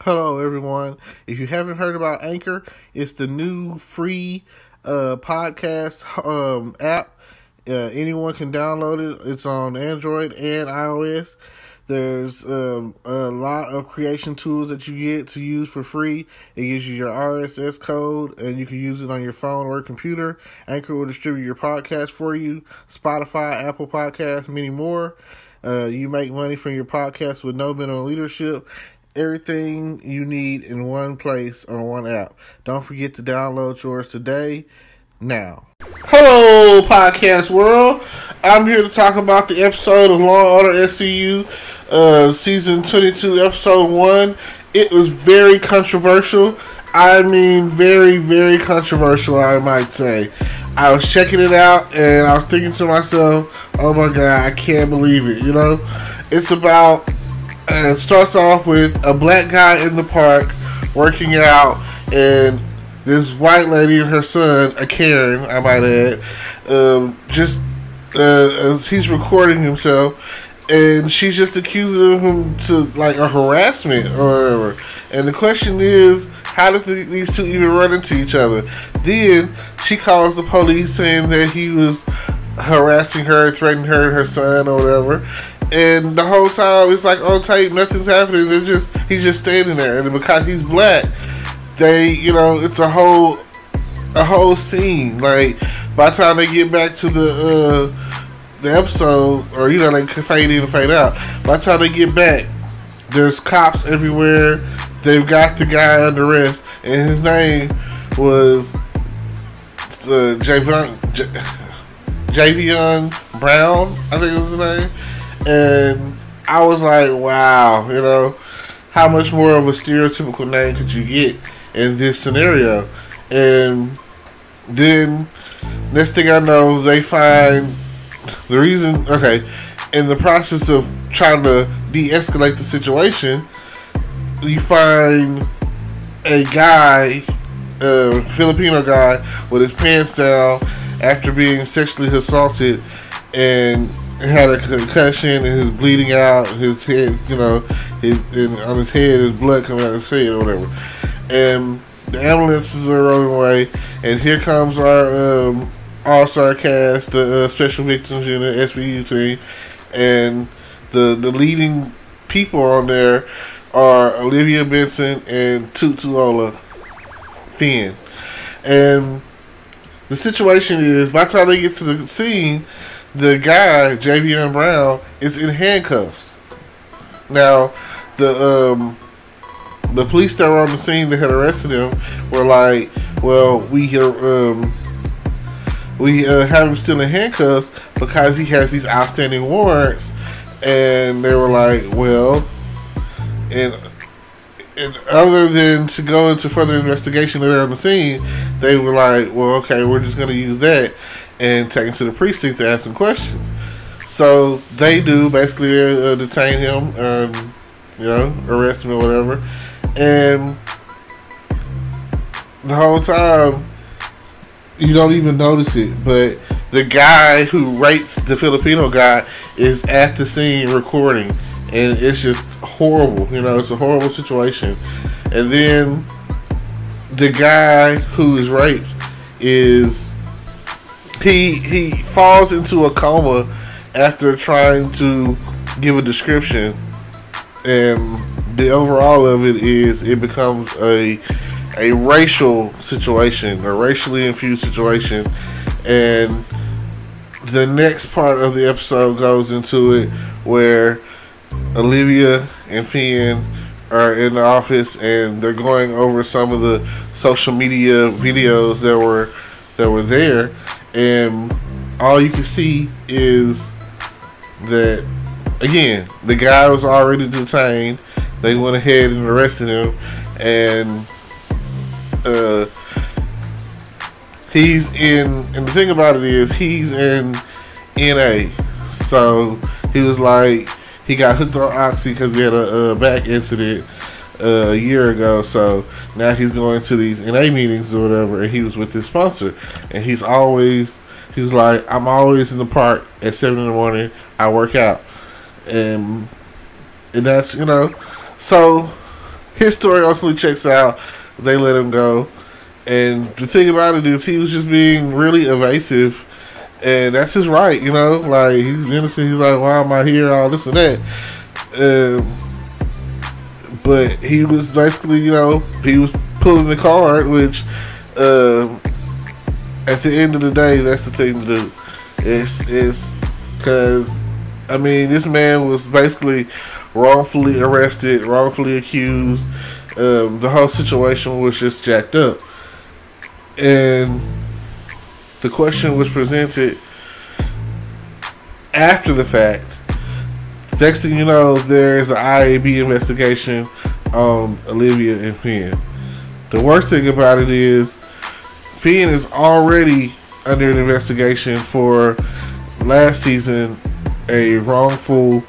Hello, everyone. If you haven't heard about Anchor, it's the new free podcast app. Anyone can download it. It's on Android and iOS. There's a lot of creation tools that you get to use for free. It gives you your RSS code, and you can use it on your phone or computer. Anchor will distribute your podcast for you. Spotify, Apple Podcasts, many more. You make money from your podcast with no minimum leadership. Everything you need in one place on one app. Don't forget to download yours today, now. Hello, podcast world. I'm here to talk about the episode of Law & Order SVU, season 22, episode 1. It was very controversial. I mean, very, very controversial, I might say. I was checking it out, and I was thinking to myself, oh my God, I can't believe it, you know? It's about... it starts off with a black guy in the park working out, and this white lady and her son, a Karen, I might add, as he's recording himself, and she's just accusing him to like a harassment or whatever. And the question is, how did these two even run into each other? Then she calls the police saying that he was harassing her, threatening her and her son or whatever. And the whole time it's like on tape, nothing's happening. He's just standing there, and because he's black, it's a whole scene. Like by the time they get back to the episode, or they fade in and fade out. By the time they get back, there's cops everywhere. They've got the guy under arrest, and his name was Javion Brown, I think it was his name. And I was like, wow, how much more of a stereotypical name could you get in this scenario? And then, next thing I know, they find the reason, in the process of trying to de-escalate the situation, you find a guy, a Filipino guy, with his pants down after being sexually assaulted, and had a concussion and is bleeding out. His head, on his head, his blood coming out of his head or whatever. And the ambulances are rolling away, and here comes our all-star cast, the Special Victims Unit, SVU team, and the leading people on there are Olivia Benson and Tutuola Finn. And the situation is, by the time they get to the scene, the guy, Javion Brown, is in handcuffs. Now, the police that were on the scene that had arrested him were like, well, we have him still in handcuffs because he has these outstanding warrants. And they were like, well, and other than to go into further investigation there on the scene, they were like, well, okay, we're just going to use that and take him to the precinct to ask some questions. So they do, basically detain him, arrest him or whatever. And the whole time, you don't even notice it, but the guy who raped the Filipino guy is at the scene recording, and it's just horrible. It's a horrible situation. And then the guy who is raped he falls into a coma after trying to give a description, and the overall of it is it becomes a racial situation, a racially infused situation. And the next part of the episode goes into it where Olivia and Finn are in the office, and they're going over some of the social media videos that were there, and all you can see is that, again, the guy was already detained. They went ahead and arrested him, and he's in, and the thing about it is he's in NA. So he was like, he got hooked on Oxy because he had a back incident a year ago. So now he's going to these NA meetings or whatever, and he was with his sponsor, and he was like, I'm always in the park at 7 in the morning. I work out, and that's, so his story ultimately checks out. They let him go. And the thing about it is he was just being really evasive. And that's his right, you know? Like, he's innocent. He's like, why am I here? All this and that. But he was basically, you know, he was pulling the card, which at the end of the day, that's the thing to do. It's because, I mean, this man was basically wrongfully arrested, wrongfully accused. The whole situation was just jacked up. And the question was presented after the fact. Next thing you know, there's an IAB investigation on Olivia and Finn. The worst thing about it is Finn is already under an investigation for last season, a wrongful,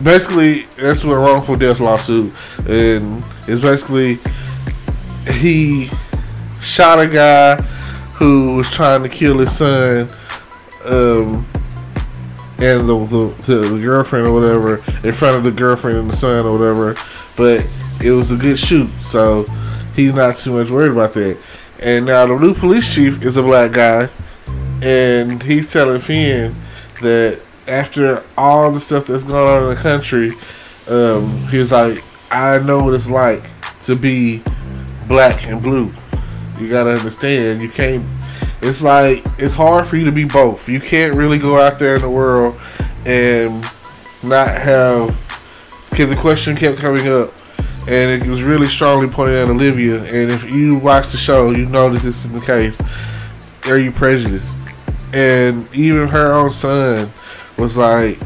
basically that's a wrongful death lawsuit, and it's basically he shot a guy who was trying to kill his son, and the girlfriend or whatever, in front of the girlfriend and the son or whatever, but it was a good shoot, so he's not too much worried about that. And now the new police chief is a black guy, and he's telling Finn that after all the stuff that's going on in the country, he's like, I know what it's like to be black and blue. You gotta understand, you can't, it's like, it's hard for you to be both. You can't really go out there in the world and not have, because the question kept coming up, and it was really strongly pointed at Olivia, and if you watch the show, you know that this is the case. Are you prejudiced? And even her own son was like,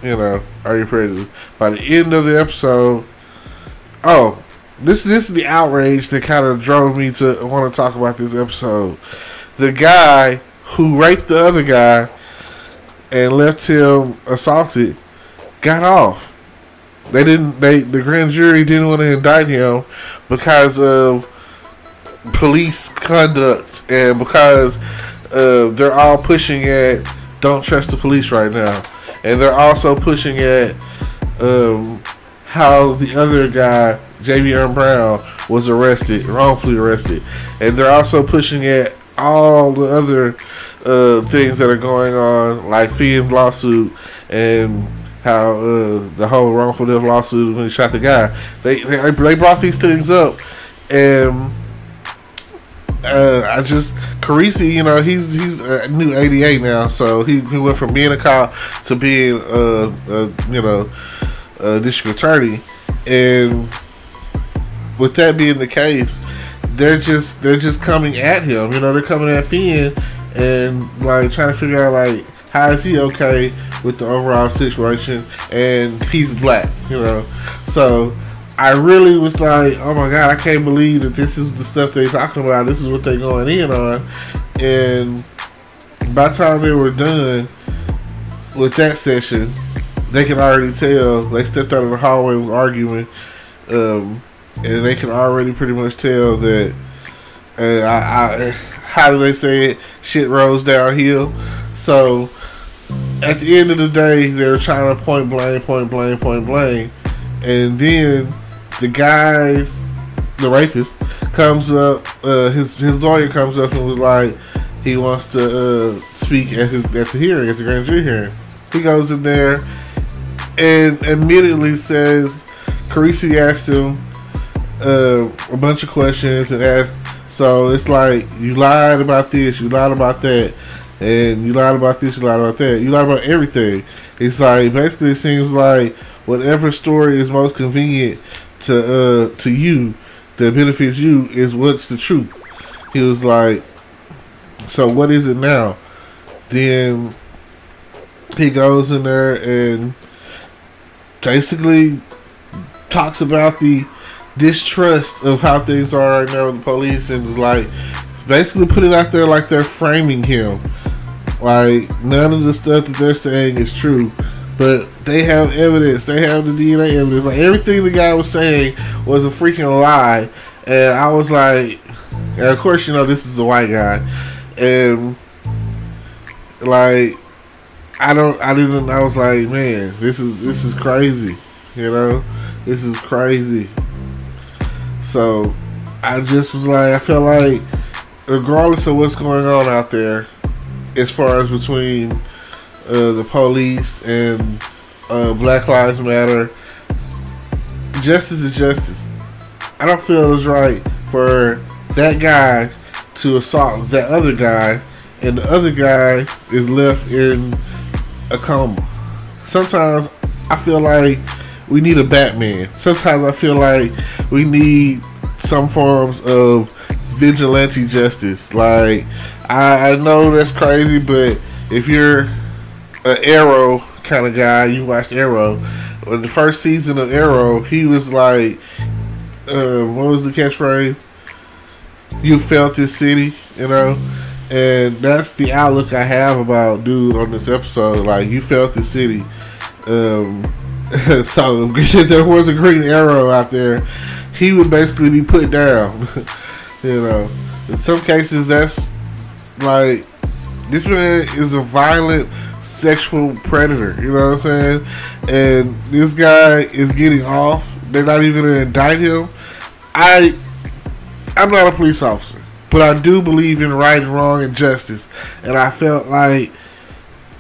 you know, are you prejudiced? By the end of the episode, this is the outrage that kind of drove me to want to talk about this episode. The guy who raped the other guy and left him assaulted got off. The grand jury didn't want to indict him because of police conduct and because they're all pushing at don't trust the police right now, and they're also pushing at how the other guy, Javion Brown, was wrongfully arrested, and they're also pushing at all the other things that are going on, like Finn's lawsuit and how the whole wrongful death lawsuit when he shot the guy. They brought these things up, and Carisi, you know, he's a new 88 now, so he went from being a cop to being a district attorney, and with that being the case, they're just coming at him. You know, they're coming at Finn and like trying to figure out like how is he okay with the overall situation, and he's black, you know. So I really was like, oh my god, I can't believe that this is the stuff they're talking about. This is what they're going in on. And by the time they were done with that session, they can already tell. They stepped out of the hallway and was arguing, and they can already pretty much tell that how do they say it? Shit rolls downhill. So at the end of the day, they're trying to point blame, and then the rapist comes up. His lawyer comes up and was like, he wants to speak at the hearing, at the grand jury hearing. He goes in there and immediately says, Carisi asked him a bunch of questions and asked, so it's like, you lied about this, you lied about that, and you lied about this, you lied about that, you lied about everything. It's like, basically it seems like whatever story is most convenient to you, that benefits you, is what's the truth. He was like, so what is it now? Then he goes in there and basically talks about the distrust of how things are right now with the police, and is like, basically put it out there like they're framing him. Like, none of the stuff that they're saying is true, but they have evidence. They have the DNA evidence. Like, everything the guy was saying was a freaking lie. And I was like, and of course, you know, this is a white guy, and like, I was like, man, this is crazy. You know, this is crazy. So I just was like, I felt like, regardless of what's going on out there, as far as between the police and Black Lives Matter, justice is justice. I don't feel it's right for that guy to assault that other guy, and the other guy is left in a coma. Sometimes I feel like we need a Batman. Sometimes I feel like we need some forms of vigilante justice. Like, I know that's crazy, but if you're an Arrow kind of guy, you watched Arrow. In the first season of Arrow, he was like, what was the catchphrase? You felt this city, you know? And that's the outlook I have about dude on this episode. Like, you felt the city. So if there was a Green Arrow out there, he would basically be put down. You know, in some cases, that's like, this man is a violent sexual predator. You know what I'm saying? And this guy is getting off. They're not even going to indict him. I'm not a police officer, but I do believe in right and wrong and justice. And I felt like,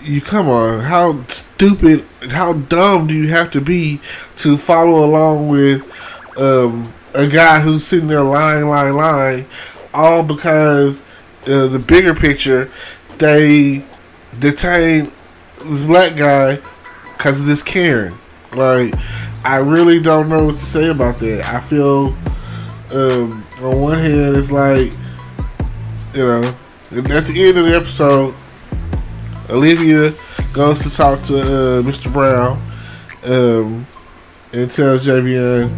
you come on, how stupid, how dumb do you have to be to follow along with a guy who's sitting there lying, all because the bigger picture, they detain this black guy because of this Karen. Like, I really don't know what to say about that. I feel, on one hand, it's like, you know, at the end of the episode, Olivia goes to talk to Mr. Brown and tells Javion,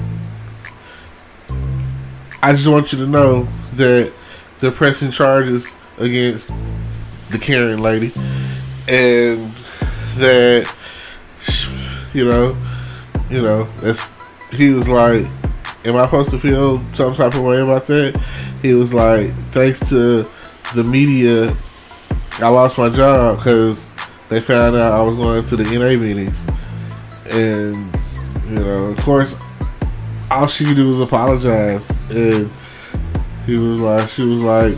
I just want you to know that they're pressing charges against the Karen lady, and that, you know, that's, he was like, am I supposed to feel some type of way about that? He was like, thanks to the media, I lost my job because they found out I was going to the NA meetings. And, you know, of course, all she could do was apologize. And she was like,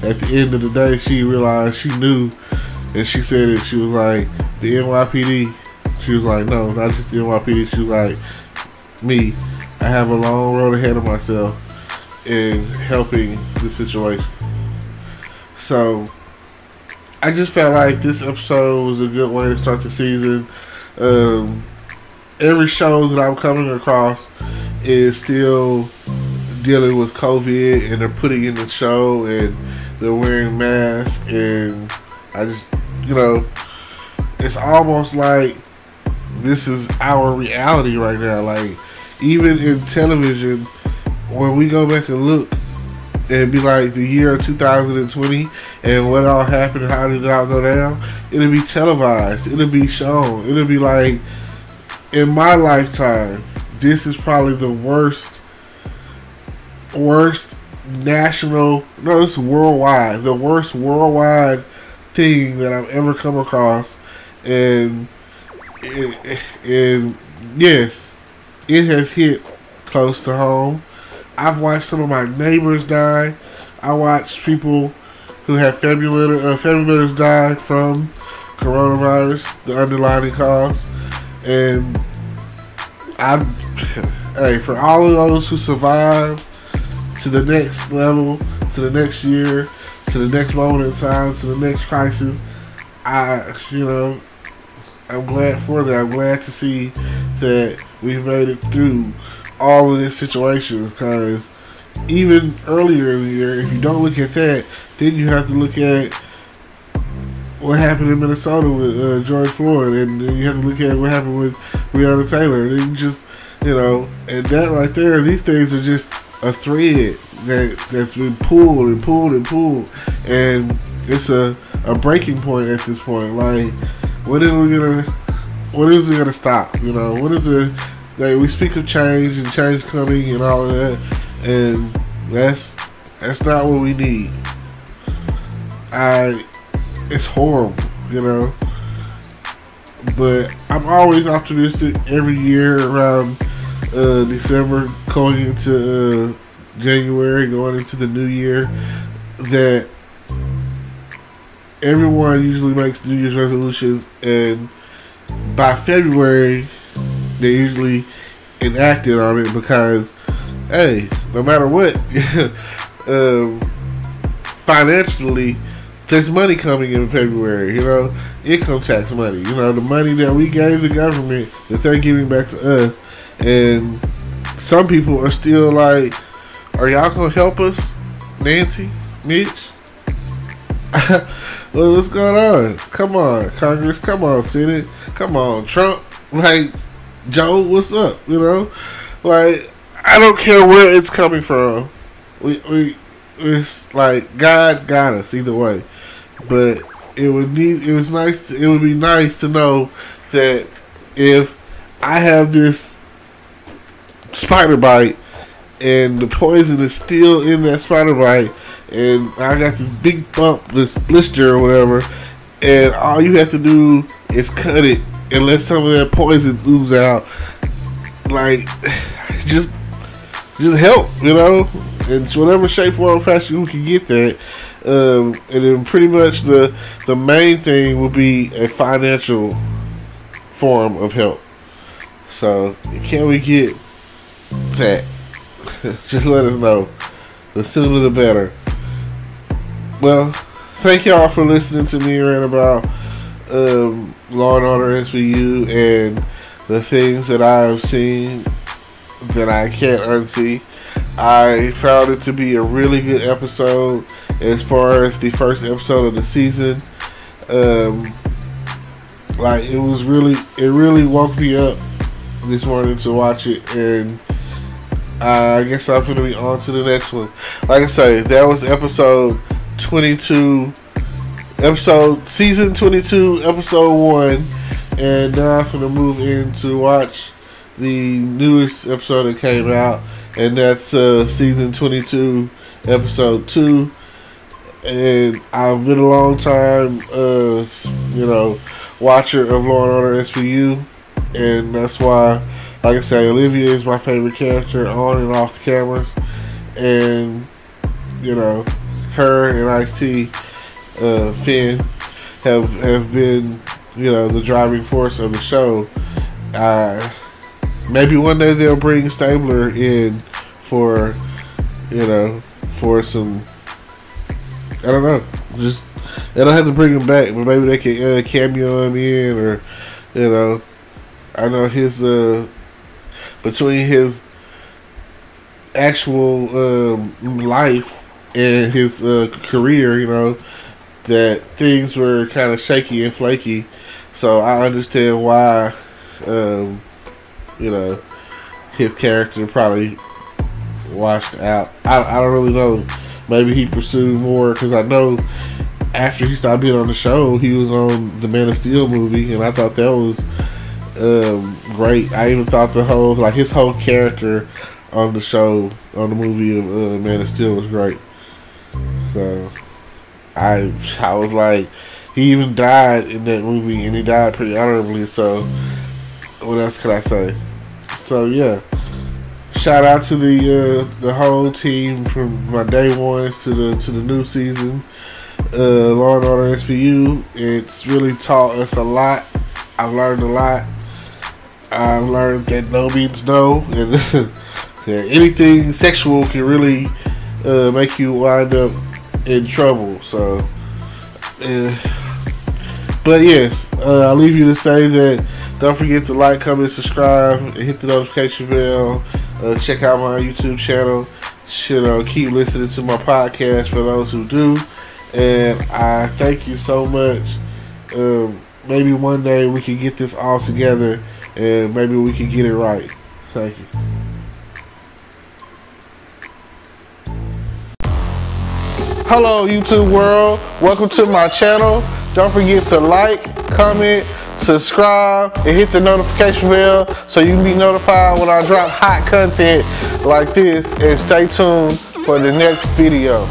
at the end of the day, she realized, she knew, and she said it, she was like, the NYPD, she was like, no, not just the NYPD, she was like, me, I have a long road ahead of myself in helping the situation. So, I just felt like this episode was a good way to start the season. Every show that I'm coming across is still dealing with COVID, and they're putting in the show, and they're wearing masks, and I just, you know, it's almost like this is our reality right now. Like, even in television, when we go back and look, and be like the year of 2020 and what all happened and how did it all go down, it'll be televised, it'll be shown, it'll be like, in my lifetime, this is probably the worst national, no, it's worldwide, the worst worldwide thing that I've ever come across. And yes, it has hit close to home. I've watched some of my neighbors die. I watched people who have family members die from coronavirus, the underlying cause. And hey, for all of those who survive to the next level, to the next year, to the next moment in time, to the next crisis, I'm glad for that. I'm glad to see that we've made it through all of these situations, because even earlier in the year, if you don't look at that, then you have to look at what happened in Minnesota with George Floyd, and then you have to look at what happened with Breonna Taylor. And you just, and that right there, these things are just a thread that's been pulled and pulled and pulled, and it's a breaking point at this point. Like, when is it gonna stop? What is it? Like, we speak of change and change coming and all of that, and that's not what we need. It's horrible, but I'm always optimistic every year around December, going into January, going into the new year, that everyone usually makes New Year's resolutions, and by February they usually enacted on it because, hey, no matter what, financially, there's money coming in February, income tax money, the money that we gave the government that they're giving back to us. And some people are still like, are y'all gonna help us, Nancy, Mitch? Well, what's going on? Come on, Congress. Come on, Senate. Come on, Trump. Like, Joe, what's up? Like, I don't care where it's coming from. It's like God's got us either way. But it would be nice to know that if I have this spider bite and the poison is still in that spider bite, and I got this big bump, this blister or whatever, and all you have to do is cut it and let some of that poison ooze out. Like, just help, in whatever shape, form, or fashion you can get that. And then pretty much the main thing will be a financial form of help. So, can we get that? Just let us know. The sooner the better. Well, thank y'all for listening to me rant about Law and Order SVU and the things that I have seen that I can't unsee. I found it to be a really good episode as far as the first episode of the season. Like, it really woke me up this morning to watch it, and I guess I'm going to be on to the next one. Like I say, that was episode 22, season 22, episode 1, and now I'm going to move in to watch the newest episode that came out, and that's season 22, episode 2. And I've been a long time, watcher of Law and Order SVU, and that's why, like I say, Olivia is my favorite character on and off the cameras, and her and Ice-T, Finn, have been, the driving force of the show. Maybe one day they'll bring Stabler in for some, I don't know, just, they don't have to bring him back, but maybe they can cameo him in, or, I know his, between his actual life and his career, that things were kind of shaky and flaky, so I understand why, his character probably washed out. I don't really know. Maybe he pursued more, because I know after he stopped being on the show, he was on the Man of Steel movie, and I thought that was great. I even thought his whole character on the show, on the movie of Man of Steel, was great. So I was like, he even died in that movie, and he died pretty honorably. So what else could I say? So yeah, shout out to the whole team from my day ones to the new season. Law and Order SVU. It's really taught us a lot. I've learned a lot. I've learned that no means no, and that anything sexual can really make you wind up in trouble. So, but yes, I'll leave you to say that don't forget to like, comment, subscribe, and hit the notification bell. Check out my YouTube channel. Keep listening to my podcast for those who do. And I thank you so much. Maybe one day we can get this all together, and maybe we can get it right. Thank you. Hello, YouTube world. Welcome to my channel. Don't forget to like, comment, subscribe, and hit the notification bell so you can be notified when I drop hot content like this, and stay tuned for the next video.